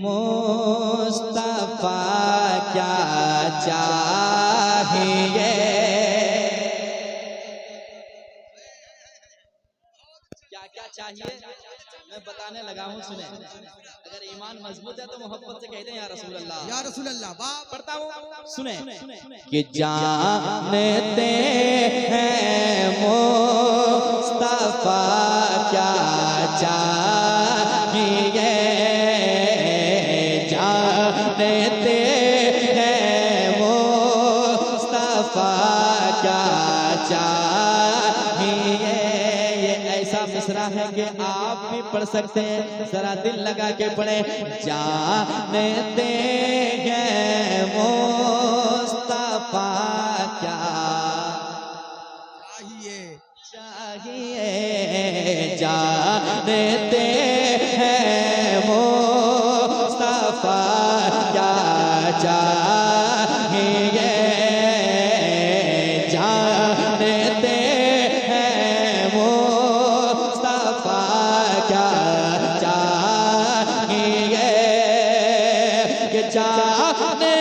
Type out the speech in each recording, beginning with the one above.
मुस्तफा क्या चाहिए, क्या क्या चाहिए मैं बताने लगा हूँ। सुने, अगर ईमान मजबूत है तो मोहब्बत से कहते हैं या रसूल अल्लाह, या रसूल अल्लाह। पढ़ता हूँ, सुने कि जानते हैं मुस्तफा क्या चाहिए, जानते हैं मुस्तफा क्या चाहिए। ये ऐसा मिसरा है कि आप भी पढ़ सकते हैं, जरा दिल लगा के पढ़े। जानते हैं मुस्तफा क्या चाहिए, जानते हैं मुस्तफा क्या चाहिए, जानते हैं मुस्तफा क्या चाहिए, कि जानते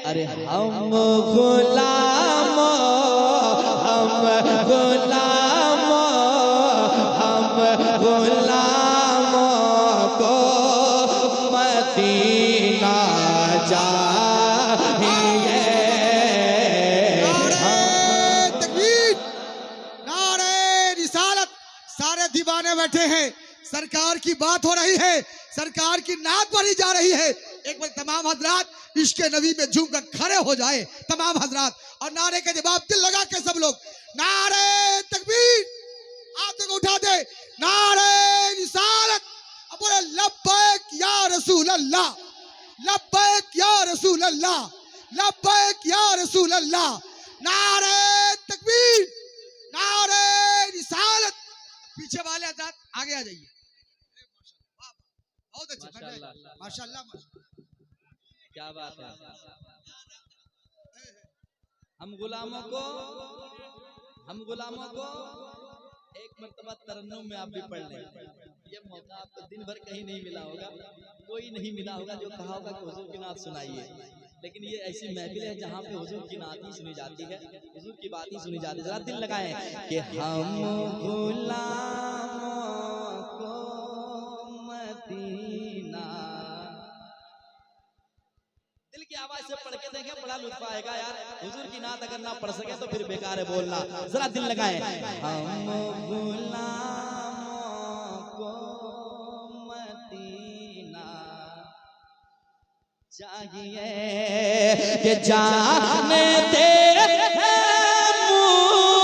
अरे हम गुलाम, हम गुलाम, हम गुलाम को मदीना चाहिए। तकबीर, नारे रिसालत। सारे दीवाने बैठे हैं, सरकार की बात हो रही है, सरकार की नात पढ़ी जा रही है। एक बार तमाम हजरात इश्क नबी में झूम कर खड़े हो जाए, तमाम हजरात, और नारे के जवाब दिल लगा के सब लोग नारे तकबीर आप तक उठा दे, नारे रिसालत। अब बोले लब्बैक या रसूल अल्लाह, लब्बैक या रसूल अल्लाह, लब्बैक या रसूल अल्लाह। नारे तकबीर, नारे रिसालत। पीछे वाले हजरात आगे आ जाइए। बहुत अच्छे, माशाल्लाह, क्या बात है। हम गुलामों को एक मर्तबा तरन्नुम में आप भी पढ़ लें। ये मौका आपको दिन भर कहीं नहीं मिला होगा, कोई नहीं मिला होगा जो कहा होगा कि हुजूर की नात सुनाइए। लेकिन ये ऐसी महफिल है जहाँ पे हुजूर की नात ही सुनी जाती है, हुजूर की बात ही सुनी जाती है। जरा दिल लगाएं कि हम गुलामों को मदीना, दिल की आवाज से पढ़ के देखें, बड़ा लुत्फ आएगा यार। हुजूर की नात अगर ना पढ़ सके तो फिर बेकार है बोलना। जरा दिल लगाएं, हम गुलामों को मदीना चाहिए, कि जानते हैं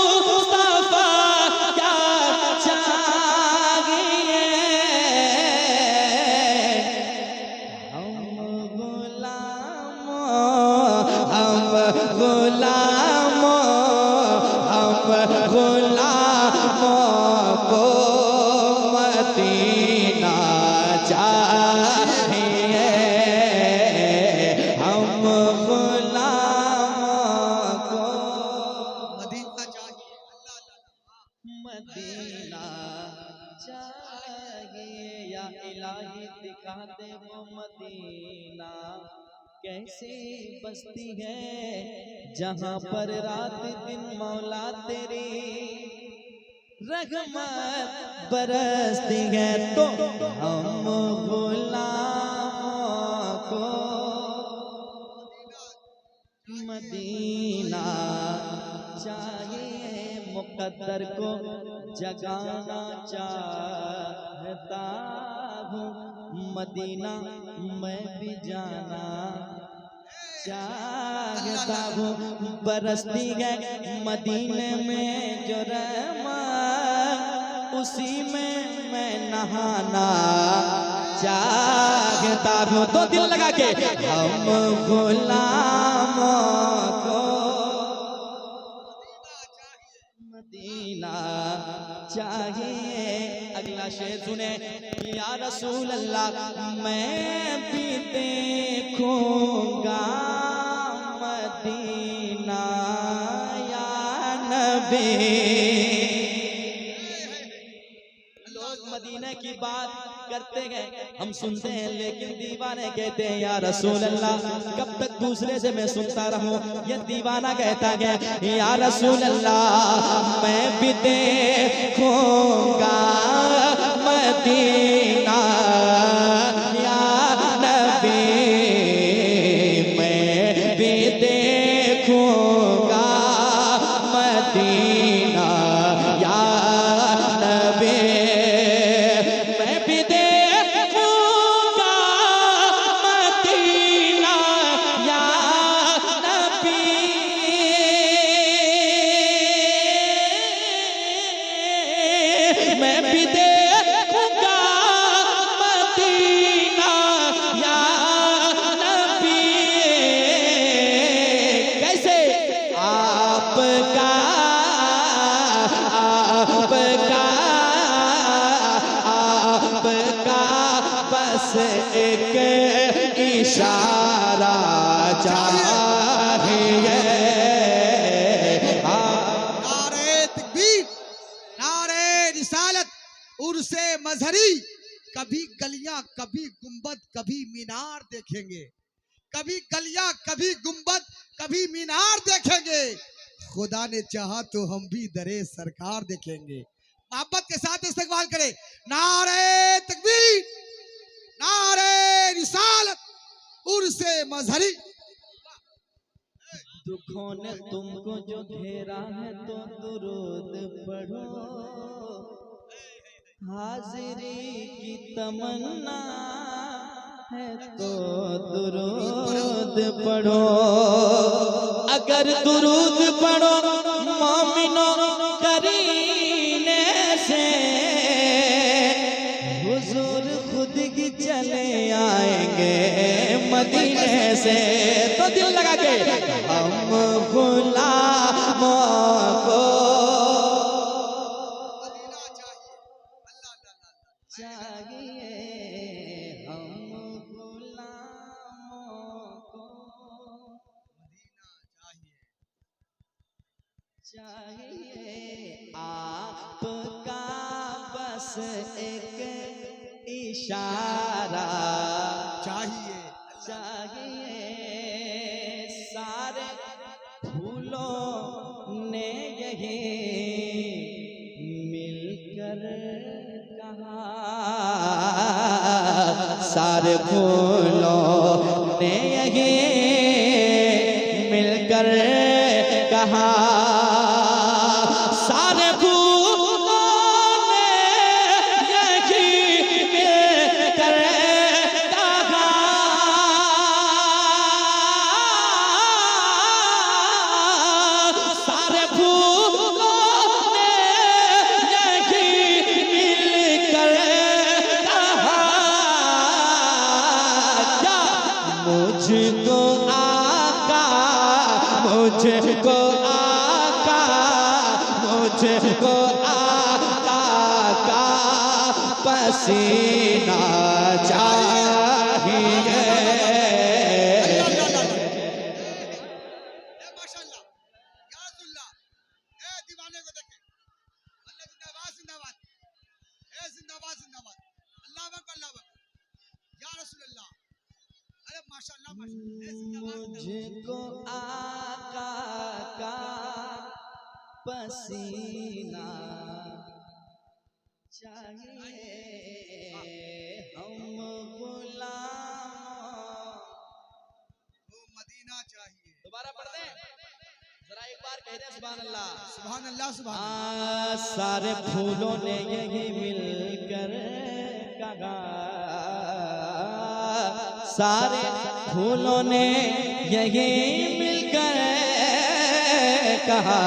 मुस्तफा क्या चाहिए। हम गुलाम, हम गुलामों को मदीना चाहिए, हम गुलामों को मदीना चाहिए, मदीना चाहिए। या इलाही दिखा दे वो मदीना, कैसी बस्ती है जहाँ पर रात दिन मौला तेरी रहमत बरसती है। तो हम गुलामों को मदीना चाहिए, मुकद्दर को जगाना चाहता हूँ, मदीना मैं भी जाना चाहता हूँ। बरसती है मदीने में जो रहमत, उसी में मैं नहाना चाहता हूँ। तो दिल लगा के हम गुलामों को मदीना चाहिए। अगला शेर सुने, या रसूल अल्लाह मैं भी देखूंगा मदीना या नबी। लोग मदीना की बात करते हैं, हम सुनते हैं, लेकिन दीवाने कहते हैं या रसूल अल्लाह कब तक दूसरे से मैं सुनता रहूं। ये दीवाना कहता है या रसूल अल्लाह मैं भी देखूंगा मदीना या नबी, मैं भी देखूंगा मदीना या नबी, मैं भी देखूंगा मदीना या नबी। मैं भी देखूंगा मदीना या नबी। कैसे? आपका बस एक इशारा चाहिए। नारे तकबीर, नारे रिसालत, उर्से मजहरी। कभी गलियां, कभी गुंबद, कभी मीनार देखेंगे। कभी गलियां, कभी गुंबद, कभी मीनार देखेंगे। खुदा ने चाहा तो हम भी दरे सरकार देखेंगे। मोहब्बत के साथ इस्तकबाल करें। नारे तकबीर, नारे रिसालत, उर्से मजहरी। दुखों ने तुमको जो घेरा है तो दुरूद पढ़ो, हाजिरी की तमन्ना है तो दुरूद पढ़ो। अगर दुरूद पढ़ो मोमिनो करीने से, हुजूर खुद ही चले आएंगे मदीने से। तो दिल लगा के हम गुलामों को चाहिए, हम गुलामों को चाहिए। आपका बस एक इशारा चाहिए। सारे फूलों ने यही मिलकर कहा, सारे फूलों ने यही मिलकर कहा, सारे फूलों ने यही मिलकर कहा, सारे फूलों ने यही मिलकर कहा, क्या मुझको आका, मुझको आका, मुझको आका का पसीना चाहिए। माशाअल्लाह, या रसूलल्लाह, ए दीवाने को देखे, अल्लाह जिंदाबाद जिंदाबाद, ए जिंदाबाद जिंदाबाद, अल्लाह अकबर अल्लाह अकबर, या रसूलल्लाह, अरे माशाअल्लाह माशाअल्लाह, ए जिंदाबाद मुझको आका का पसीना चाहिए, हम गुलाम। वो मदीना चाहिए। दोबारा पढ़ते हैं, जरा एक बार कह दे सुभान अल्लाह। सुभान अल्लाह सुभान अल्लाह। सारे फूलों ने यही मिलकर कहा, सारे फूलों ने यही मिलकर कहा,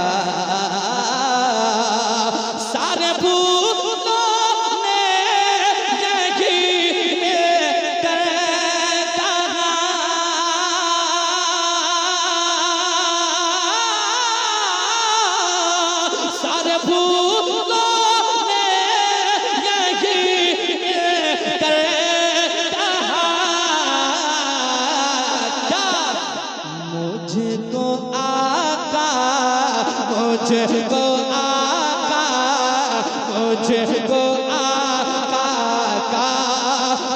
सारे फूलों मुझको आका, मुझको आका का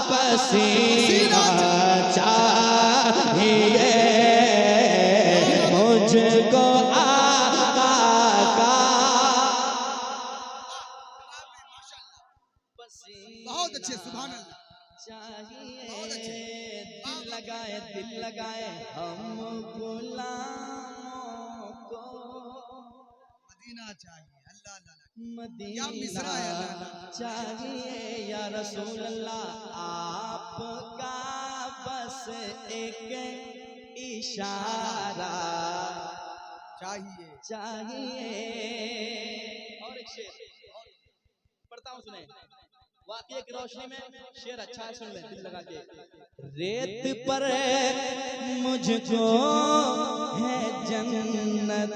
पसीना चाहिए, मुझको आका का बहुत अच्छे, सुभान अल्लाह। चाहिए। दिल लगाए हम गुलामों को, मदीना चाहिए, अल्लाह अल्लाह। मदीना मिसरा है, अल्लाह। चाहिए या रसूल अल्लाह, आपका बस एक इशारा चाहिए। और एक शेर पढ़ता हूँ, सुने। वाक़िए की रोशनी में शेर अच्छा है, सुन ले दिल लगा के। रेत पर मुझको है जन्नत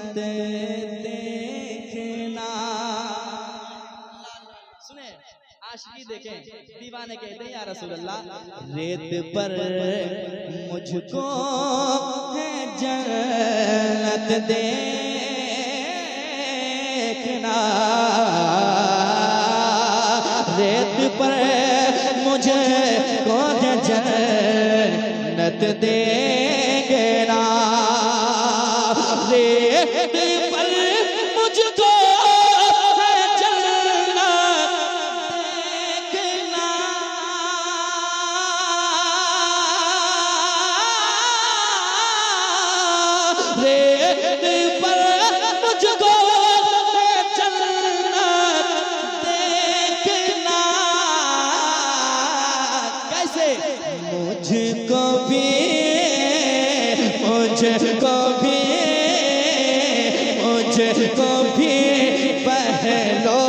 देखना, सुने आशिकी देखें, दीवाने कहते हैं या रसूल अल्लाह, रेत पर मुझको है जन्नत देखना, रेत पर मुझे को जन्नत देना, रेत पर मुझको जन्नत देखना, रेत पर मुझको मुझको भी पहलो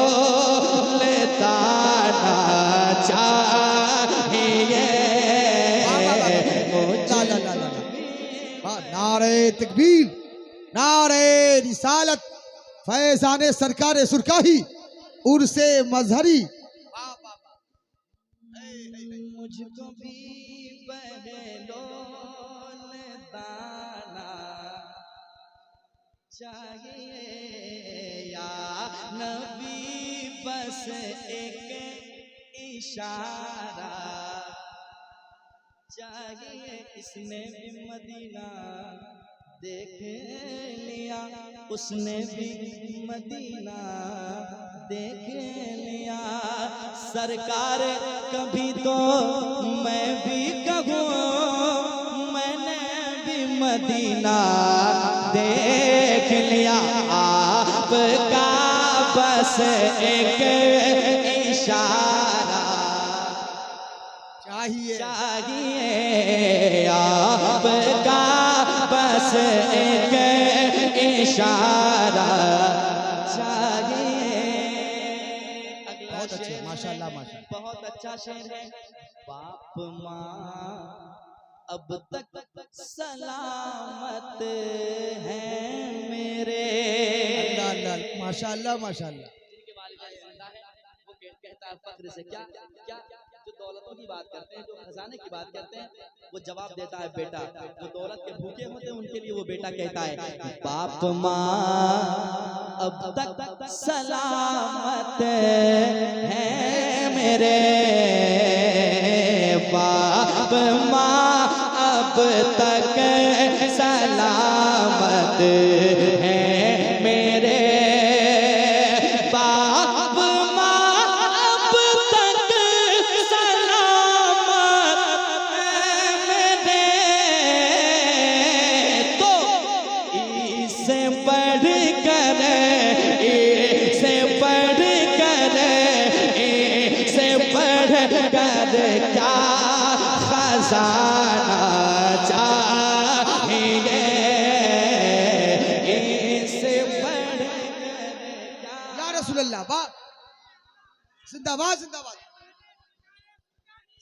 लेताना चाहिए, नारे तकबीर, नारे रिसालत, फैजाने सरकार सुरकाही, उर्से मजहरी। मुझको भी पहलो लेताना चाहिए या नबी, बस एक इशारा चाहिए। इसने भी मदीना देख लिया, उसने भी मदीना देख लिया, सरकार कभी तो मैं भी कहूँ, मैंने भी मदीना देख लिया, आपका बस एक इशारा चाहिए, आपका बस एक इशारा चाहिए। बहुत अच्छे, माशाल्लाह माशाल्लाह। बहुत अच्छा शेर है। बाप माँ अब तक सलामत है मेरे, अल्लाह अल्लाह, माशाल्लाह माशाल्लाह। जिनके वालिदैन जिंदा है, वो कहता है फख्र से, क्या क्या जो दौलतों की बात करते हैं, जो खजाने की बात करते हैं, वो जवाब देता है बेटा। जो दौलत के भूखे होते हैं उनके लिए वो बेटा कहता है, बाप माँ अब तक सलामत है मेरे, बाप माँ अब तक सलामत है मेरे, बाप माँ अब तक सलामत है मेरे, तो इससे बढ़ कर, इससे बढ़ कर, इससे बढ़ कर क्या खजाना चाहिए, इससे बढ़ या रसूलल्लाह, वाह, जिंदाबाद जिंदाबाद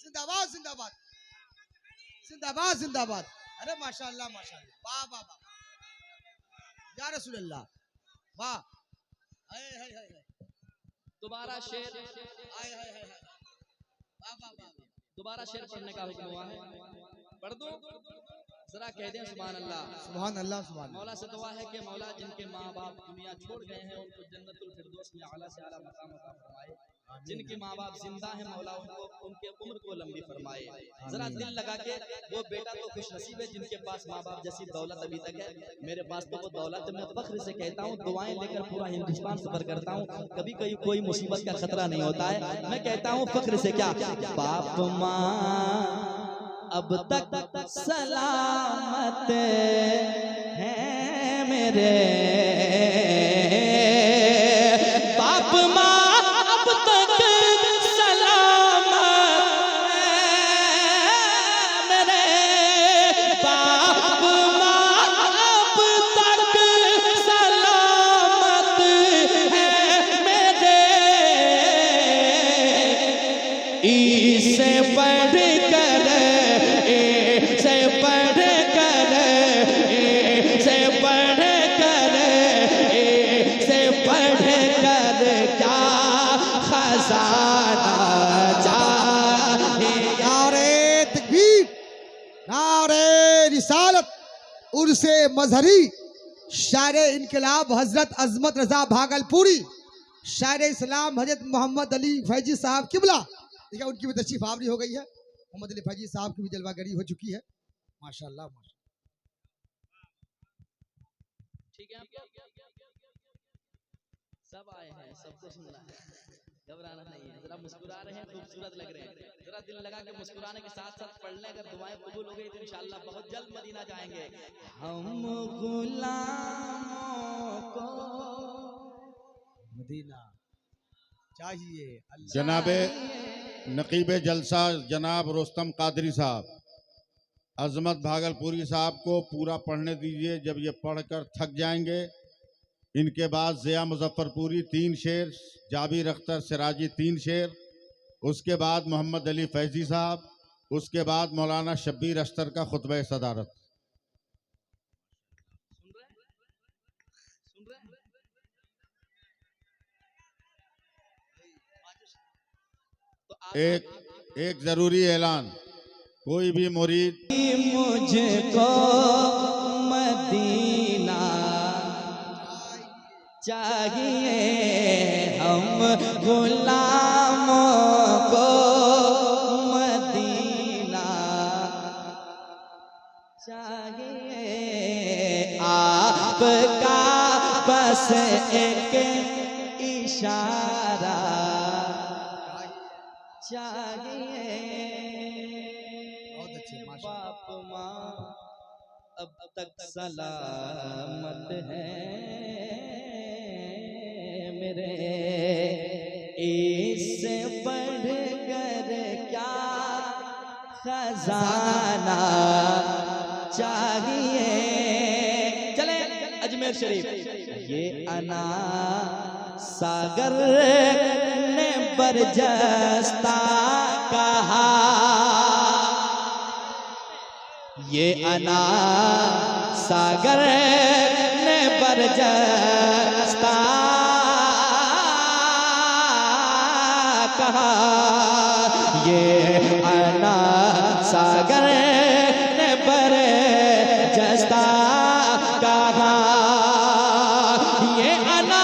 जिंदाबाद जिंदाबाद जिंदाबाद जिंदाबाद। अरे माशाल्लाह माशाल्लाह, वाह वाह वाह, या रसूलल्लाह, वाह। हाय हाय हाय हाय, दोबारा शेर, हाय हाय हाय, वाह वाह वाह। दोबारा शेर पढ़ने का हुक्म हुआ है, पढ़ दो जरा कह दें सुभान अल्लाह। सुभान अल्लाह सुभान मौला से दुआ है कि मौला जिनके माँ बाप दुनिया छोड़ गए हैं उनको जन्नतुल फिरदौस में आला से आला मकाम अता फरमाए। जिनके माँ बाप जिंदा हैं मौला उनको उनके उम्र को लंबी फरमाए। जरा दिल लगा के वो बेटा तो खुश नसीब है जिनके पास माँ बाप जैसी दौलत अभी तक है। मेरे पास तो वो दौलत मैं फख्र से कहता हूँ, दुआएं लेकर पूरा हिंदुस्तान सफर करता हूँ, कभी कभी कोई मुसीबत का खतरा नहीं होता है। मैं कहता हूँ फख्र से क्या बाप माँ अब तक सलामत है मेरे, बाप माँ अब तक सलामत है मेरे, बाप माँ अब तक सलामत है मेरे, इससे पढ़ कर से पढ़ कर से पढ़ कर से पढ़ कर क्या खजाना चाहे। नारे तकबीर, नारे रिसालत, उर्से मजहरी, शायर इनकलाब हजरत अजमत रजा भागलपुरी, शायर इस्लाम हजरत मोहम्मद अली फैजी साहब किबला। देखिए उनकी भी तशरीफ आवरी हो गई है। मोहम्मद अली फैजी साहब की भी जलवागरी हो चुकी है। माशाल्लाह ठीक है, सब आए हैं, सबको सुनना है, घबराना नहीं है। जरा मुस्कुरा रहे हैं, खूबसूरत लग रहे हैं। जरा दिल लगा के मुस्कुराने के साथ साथ पढ़ने अगर दुआएं कबूल हो गई तो इंशाअल्लाह बहुत जल्द मदीना जाएंगे। हम गुलामों को मदीना चाहिए। जनाबे नकीब जलसा जनाब रोस्तम कादरी साहब, अजमत भागलपुरी साहब को पूरा पढ़ने दीजिए। जब ये पढ़कर थक जाएंगे इनके बाद ज़िया मुजफ्फरपुरी 3 शेर, जाबिर अख्तर सिराजी 3 शेर, उसके बाद मोहम्मद अली फैजी साहब, उसके बाद मौलाना शब्बीर अख्तर का खुतबा सदारत। एक जरूरी ऐलान, कोई भी मुरीद मुझको मदीना चाहिए, हम गुलामों को मदीना चाहिए, आपका बस एक इशारा चाहिए। बहुत अच्छे, माशाअल्लाह। बाप माँ अब तक सलामत है मेरे, इससे बढ़ कर क्या खजाना चाहिए। चले अजमेर शरीफ। ये अना सागर ने बरजस्ता कहा, ये अना सागर ने बरजस्ता कहा, ये अना सागर ने बरजस्ता कहा, ये अना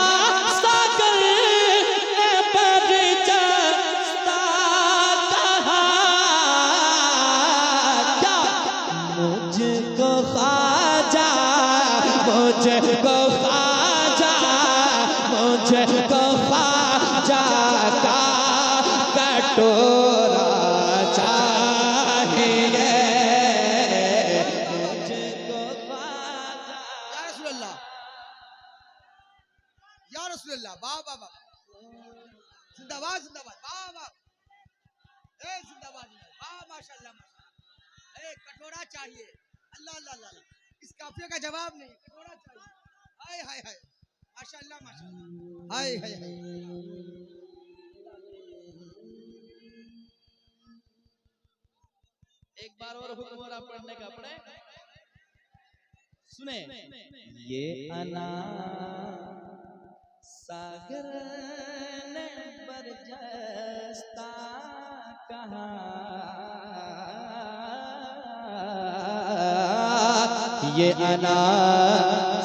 सागर ने बरजस्ता कहा, क्या मुझको ख्वाजा, मुझको ख्वाजा, मुझको ख्वाजा का कटोरा चाहिए, मुझको ख्वाजा। या रसूलल्लाह, या रसूलल्लाह, वाह वाह वाह, जिंदाबाद जिंदाबाद, वाह वाह, ए जिंदाबाद वाह, माशाल्लाह माशाल्लाह। ए कटोरा चाहिए, अल्लाह अल्लाह अल्लाह, इस काफिया का जवाब नहीं, कटोरा चाहिए। हाय हाय हाय, माशाल्लाह माशाल्लाह, हाय हाय हाय। एक बार और हुक्म हो रहा पढ़ने का, पढ़े सुने। ये अना सागर ने बरजस्ता कहा, ये अना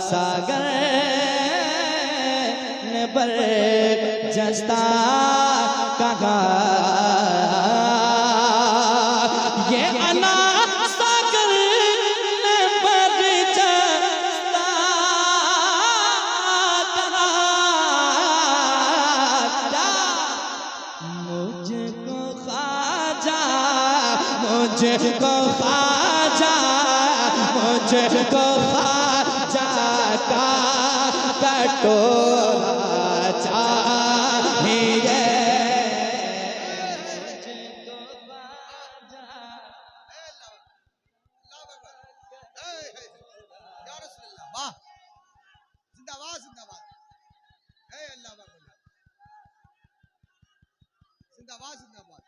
सागर ने बर जस्ता कहा ये अना सागर ने बर जस्ता कहा मुझको ख्वाजा मुझको ख्वाजा मुझको ख्वाजा का कटोरा चाहिए वाह जिंदाबाद जिंदाबाद हे अल्लाह जिंदाबाद जिंदाबाद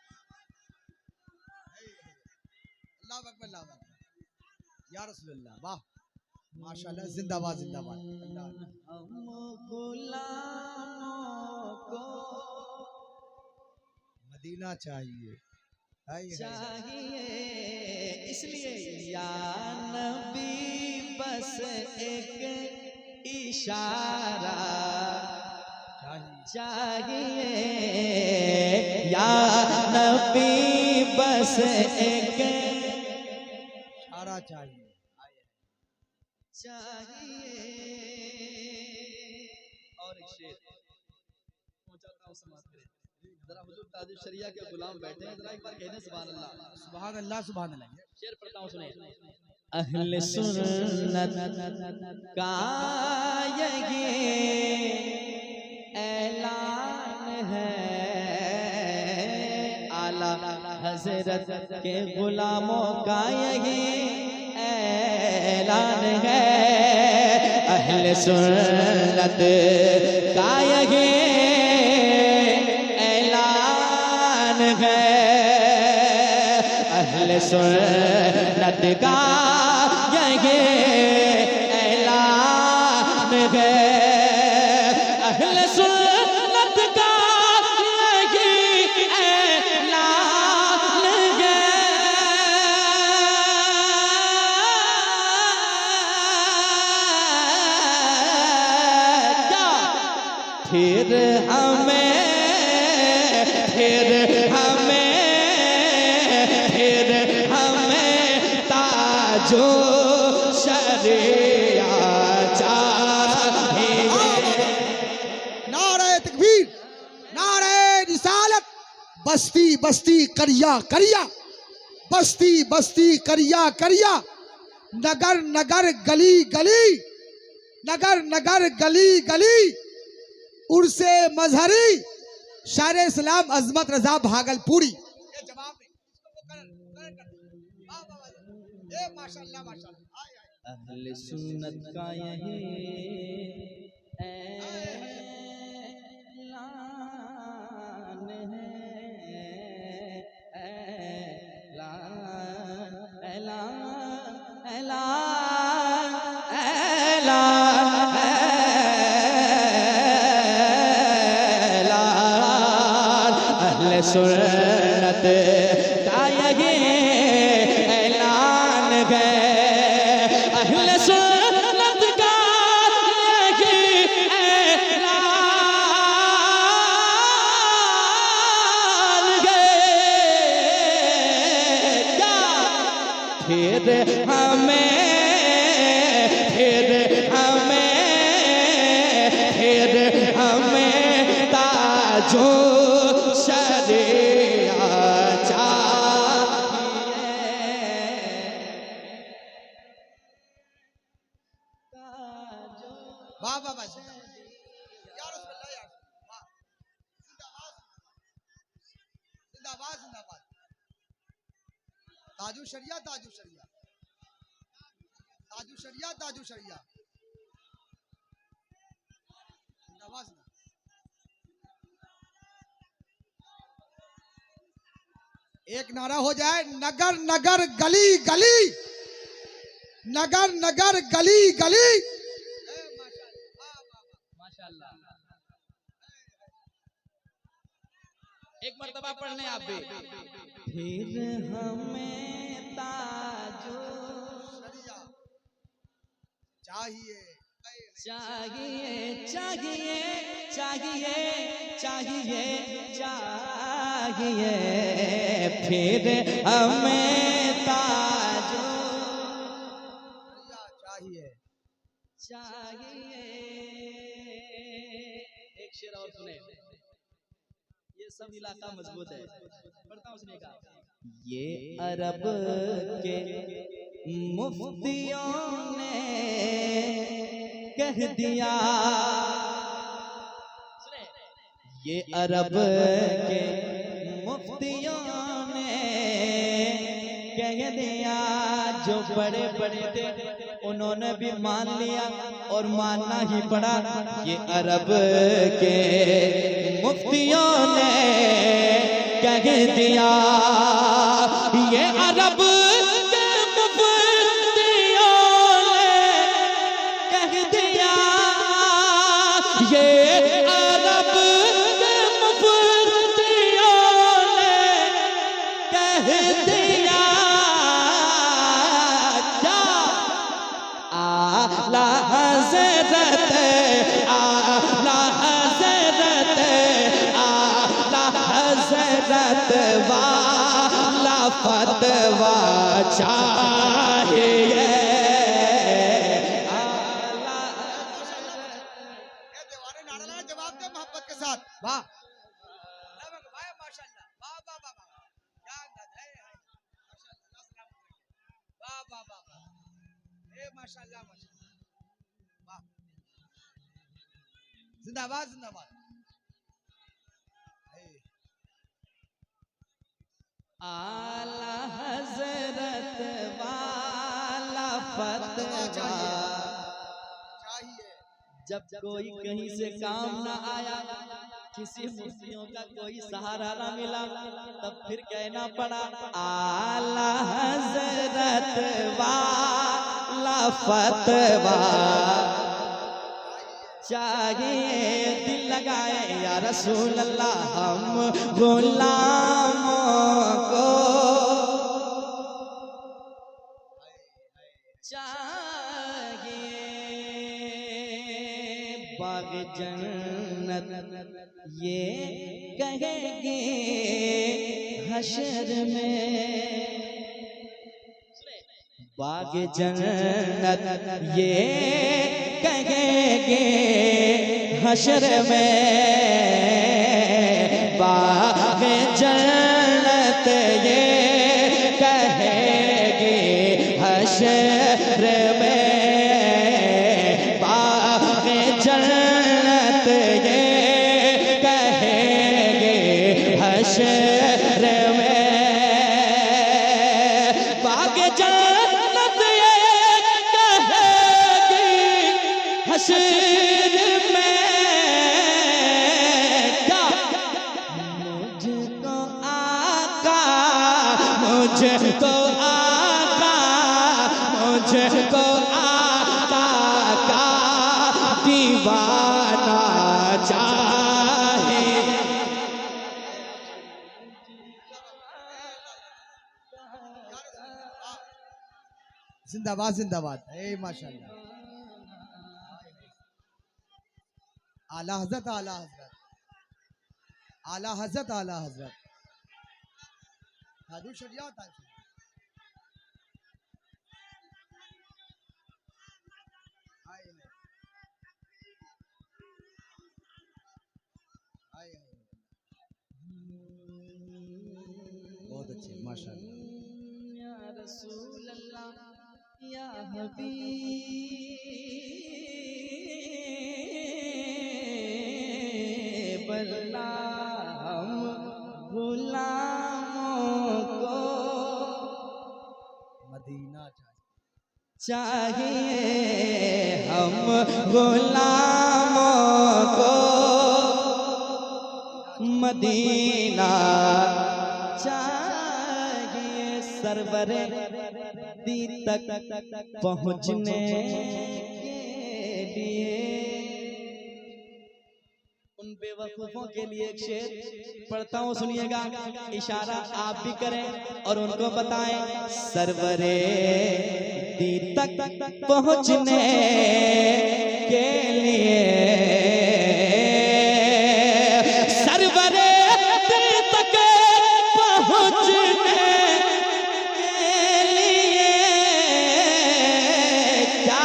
अल्लाह अकबर अल्लाह अकबर या रसूलुल्लाह वाह माशाल्लाह जिंदाबाद जिंदाबाद अल्लाह हम गुलामों को मदीना चाहिए हाय हाय चाहिए इसलिए या नबी बस एक इशारा चाहिए या नबी बस एक सारा चाहिए चाहिए और एक शेर पहुंचाता हूं समाज में जरा हुजूर ताजुल शरिया के गुलाम बैठे हैं जरा एक बार कहने सुभान अल्लाह सुभान अल्लाह सुभान अल्लाह शेर पढ़ता हूं सुनिए अहले सुन्नत का ये ऐलान है आला हजरत के गुलामों का यही ऐलान है अहले सुन्नत का यही ऐलान है अहले सुन्नत का ये ऐलान है अहले सुन्नत का ये ऐलान है क्या फिर हमें ताजो शरिया चाहिए नारे तकबीर नारे रिसालत बस्ती बस्ती करिया करिया बस्ती बस्ती करिया करिया नगर नगर गली गली नगर नगर गली गली उर्से मजहरी शायर इस्लाम अजमत रजा भागलपुरी ये जवाब है माशाल्लाह माशाल्लाह अहले सुन्नत का यही ऐलान है ऐलान ऐलान ऐलान ऐलान अहले सुन्नत का यही ऐलान है अहले सुन्नत का यही ऐलान है क्या फिर हमें ताजो शरिया वाह वाह वाह या रसूलुल्लाह या वाह जिंदाबाद जिंदाबाद जिंदाबाद ताजू शरिया ताजू शरिया ताजू शरिया ताजू शरिया जिंदाबाद एक नारा हो जाए नगर नगर गली गली नगर नगर गली गली माशाल्लाह एक मर्तबा पढ़ लें आप भी फिर हमें ताजो चाहिए चाहिए चाहिए चाहिए चाहिए चाहिए फिर हमें ताजो चाहिए चाहिए। एक शेर और सुने, ये सब इलाका मजबूत है, पढ़ता हूँ सुनिएगा। ये अरब के मुफ्तियों ने कह दिया, सुने, ये अरब के मुफ्तियों ने कह दिया, जो बड़े बड़े थे उन्होंने भी मान लिया और मानना ही पड़ा। ये अरब के मुफ्तियों ने कह दिया, ये अरब के मुफ्तियों ने कह दिया, ये अरब के मुफ्तियों ने कह दिया, क्या आला हज़रत आला हज़रत आला हज़रत वाला फतवा चाहिए। ये दीवाने नारा लगा, जवाब दे मोहब्बत के साथ। वाह वाह माशाल्लाह, वाह वाह वाह वाह, क्या अंदाज है माशाल्लाह, वाह वाह वाह वाह, ए माशाल्लाह माशाल्लाह, वाह, जिंदाबाद जिंदाबाद। आला हज़रत वाला फतवा चाहिए जब कोई कहीं से काम ना आया, किसी मुफ्तियों का कोई सहारा ना मिला, तब फिर कहना पड़ा आला हज़रत वाला फतवा चाहिए। दिल लगाए या रसूल अल्लाह हम गुलामों को चाहिए। बाग जन्नत ये कहेंगे हशर में, बाग जन्नत ये कहेंगे हशर में, बाग जन्नत ये कहेंगे हशर में, बाग जन्नत ये कहेंगे हशर में, बाग जन्नत ये कहेगी हशर में, क्या मुझको आका मुझको आका मुझको आका का दीवाना चाहे। जिंदाबाद जिंदाबाद, ए माशाल्लाह, आला हजरत आला हजरत आला हजरत आला हजरत ताजु शरिया ताजु बहुत अच्छे माशाल्लाह। या रसूल अल्लाह या हबीब अल्लाह हम गुलामों को मदीना चाहिए, हम गुलामों को मदीना चाहिए। सरवरे दी तक पहुँचने के लिए उन उन बेवकूफों के लिए एक शेर पढ़ता हूँ, सुनिएगा। इशारा आप भी करें और उनको बताएं। सरवरे दी तक पहुँचने के लिए, सरवरे दी तक पहुँचने के लिए क्या,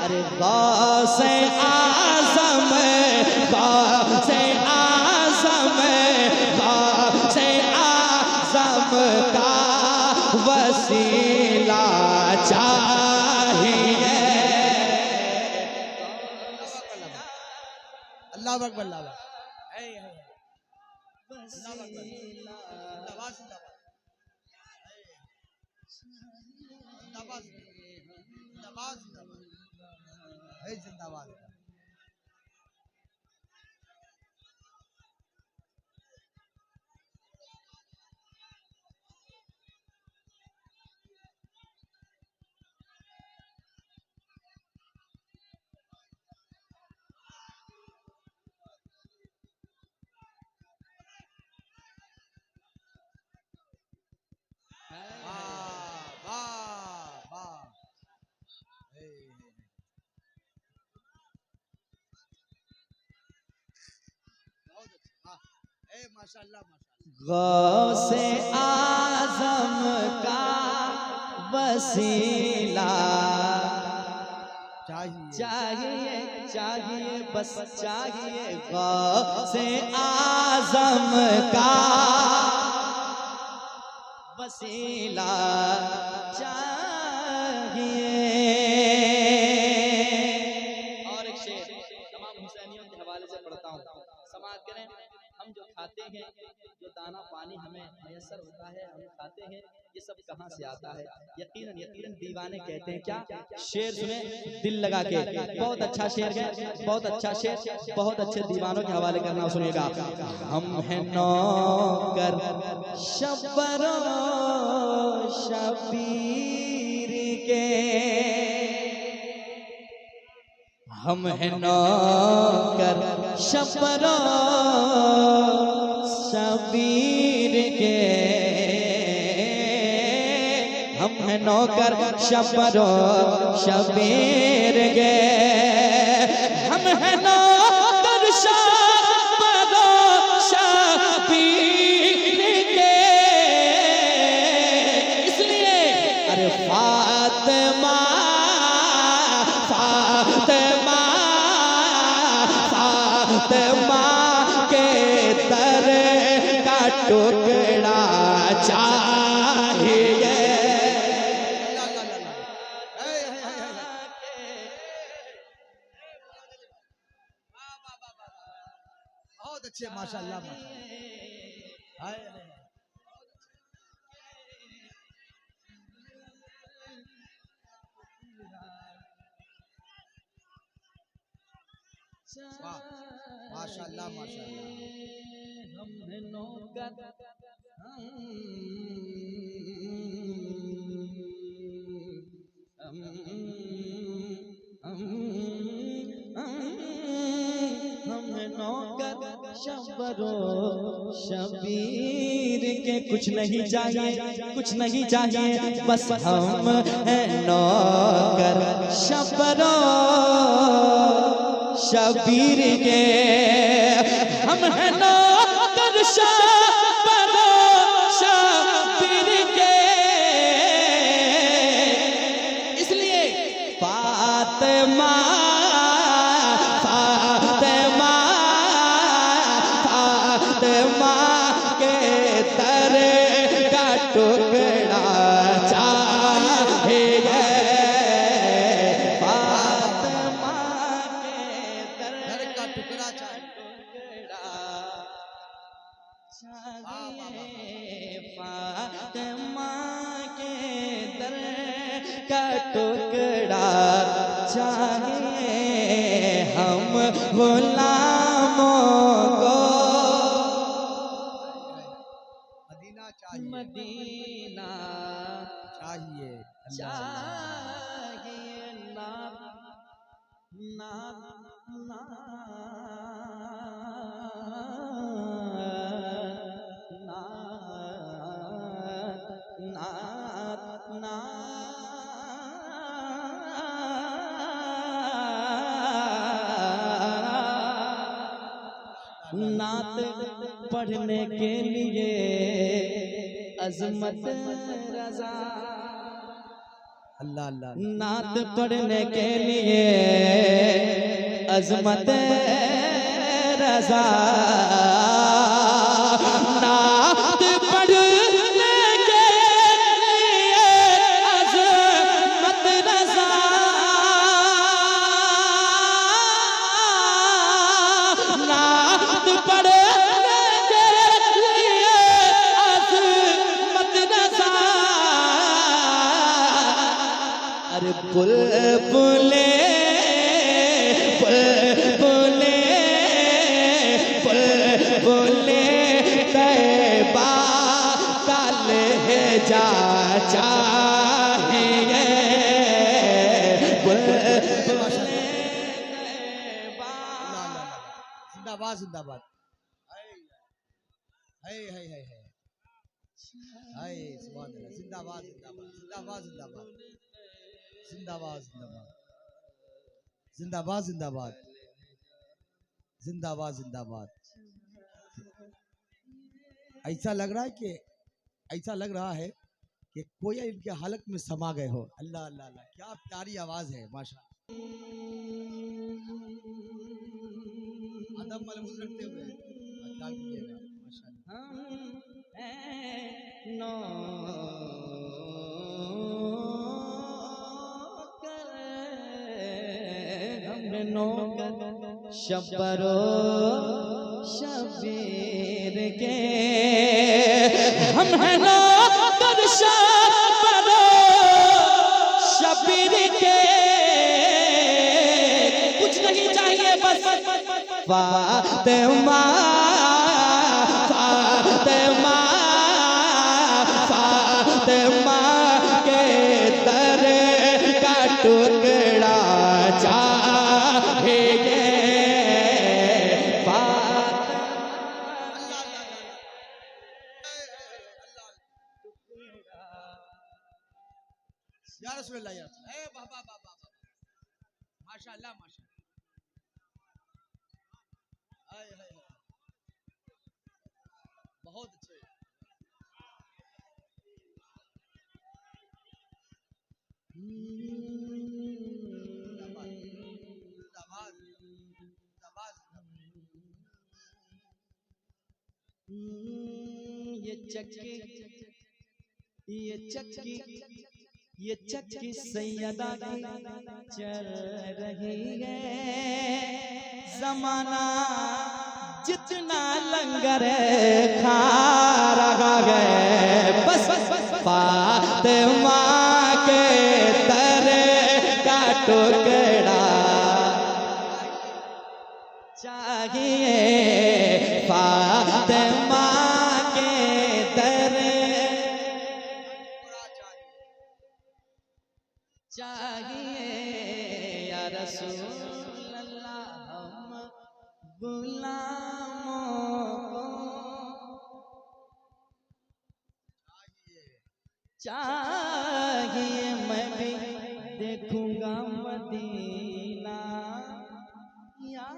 अरे गौसे आज़म, गौसे आज़म, गौसे आज़म का वसीला चाहिए। अल्लाह अकबर, अल्लाह अकबर। जिंदाबाद, जिंदाबाद, जिंदाबाद, जिंदाबाद, जिंदाबाद। वाह वाह वाह, बहुत अच्छा, माशाल्लाह माशाल्लाह। गौसे आज़म का वसीला चाहिए, चाहिए, बस चाहिए। गौसे आज़म का वसीला चाहिए। और एक शेर तमाम हुसैनियों के हवाले से पढ़ता हूँ, समाअत करें। हम जो खाते हैं, जो दाना पानी हमें मैसर होता है, हम खाते हैं, ये सब कहाँ से आता है? यकीनन यकीनन दीवाने कहते हैं क्या? शेर सुने दिल लगा के, बहुत अच्छा शेर है, बहुत अच्छा शेर, बहुत अच्छे दीवानों के हवाले करना, सुनिएगा। हम हैं नौकर शब्बरो शबीर के, हम हैं नौकर शब्बरो शबीर के, हम हैं नौकर शब्बरो शबीर के, हम हैं नौकर शब्बरो शबीर के। इसलिए अरे फातिमा फातिमा फातिमा के दर का टुकड़ा चाहिए। बहुत अच्छे, माशाल्लाह माशाल्लाह। वाह, माशाल्लाह माशाल्लाह। हम हैं नौकर, हम नौकर शब्बरो शबीर के। कुछ नहीं चाहिए, कुछ नहीं चाहिए, बस हम हैं नौकर शब्बरो शबीर के, हम हैं नौकर शब्बरो शबीर के। इसलिए फातिमा फातिमा फातिमा के दर का टुकड़ा चाहिए। फातिमा के दर का टुकड़ा चाहिए। फातिमा के दर का टुकड़ा चाहिए। हम गुलामों को मदीना चाहिए, मदीना चाहिए, चाहिए। ना ना ना नात पढ़ने के लिए अजमत रजा, अल्लाह अल्लाह नात पढ़ने के लिए अजमत रजा, नात पढ़ने के लिए अजमत रजा, नात पढ़ने के लिए अजमत रजा। अरे बुलबुले बुलबुले बुलबुले तैबा का लहजा चाहेंगे, बुलबुले तैबा। जिंदाबाद जिंदाबाद। हाय हाय हाय हाय हाय सुभान अल्लाह। जिंदाबाद जिंदाबाद जिंदाबाद जिंदाबाद जिंदाबाद जिंदाबाद जिंदाबाद जिंदाबाद जिंदाबाद। ऐसा लग रहा है कि ऐसा लग रहा है कि कोई इनके हलक में समा गए हो। अल्लाह अल्लाह अल्लाह, क्या प्यारी आवाज है माशा। अदब मलबूस रखते हुए ख्याल कीजिएगा माशाअल्लाह। शबरो शबीर के हम हैं नौकर, शबरो शबीर के, कुछ नहीं चाहिए बस फातिमा फातिमा फातिमा के दर का टुकड़ा चाहिए। या रसूलल्लाह या रसूलल्लाह। ए बाबा बाबा माशाअल्लाह माशाअल्लाह। हाय हाय हाय, बहुत अच्छे। जिंदाबाद जिंदाबाद जिंदाबाद। ये चक्की ये चक्की सैयदा की चल रही है, जमाना जितना लंगर खा रहा है, बस फातिमा के दर का टुकड़ा चाहिए, फातिमा के दर चाहिए। या रसूल अल्लाह हम गुलामों को चाहिए, मैं भी देखूंगा मदीना या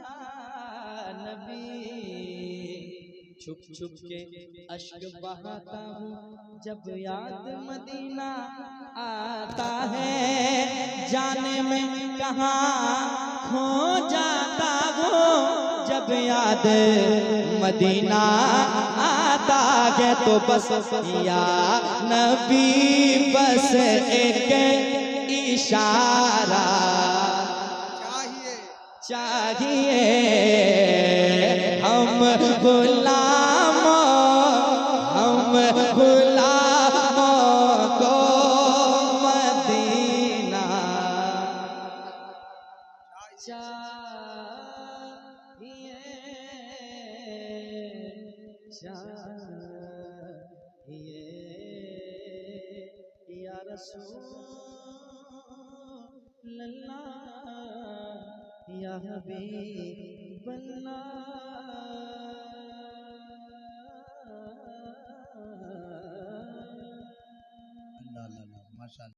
नबी, छुप छुप के अश्क बहाता हूँ जब याद मदीना आता है, जाने में कहाँ खो जाता हूँ जब याद मदीना आता है। तो बस या नबी बस एक इशारा चाहिए, हम गुलामों को मदीना चाहिए, चाहिए या रसूल अल्लाह या हबीब अल्लाह। अल्लाह अल्लाह माशाअल्लाह।